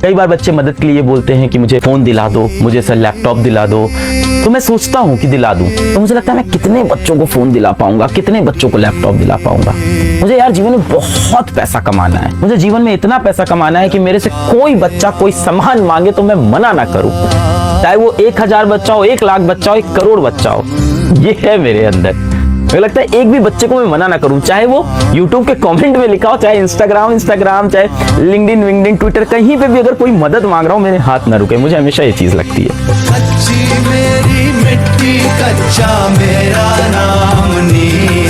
कई बार बच्चे मदद के लिए बोलते हैं कि मुझे फोन दिला दो, मुझे सर लैपटॉप दिला दो, तो मैं सोचता हूँ कि दिला दूं, तो मुझे लगता है मैं कितने बच्चों को फोन दिला पाऊंगा, कितने बच्चों को लैपटॉप दिला पाऊंगा। मुझे यार जीवन में बहुत पैसा कमाना है, मुझे जीवन में इतना पैसा कमाना है कि मेरे से कोई बच्चा कोई सामान मांगे तो मैं मना ना करूं, चाहे वो 1000 बच्चा हो, 1 लाख बच्चा हो, 1 करोड़ बच्चा हो। ये है मेरे अंदर। मुझे लगता है एक भी बच्चे को मैं मना ना करूं, चाहे वो YouTube के कमेंट में लिखा हो, चाहे इंस्टाग्राम, चाहे लिंक्डइन, ट्विटर, कहीं पे भी अगर कोई मदद मांग रहा हो, मेरे हाथ ना रुके। मुझे हमेशा ये चीज लगती है। कच्ची मेरी मिट्टी, कच्चा मेरा नाम नी।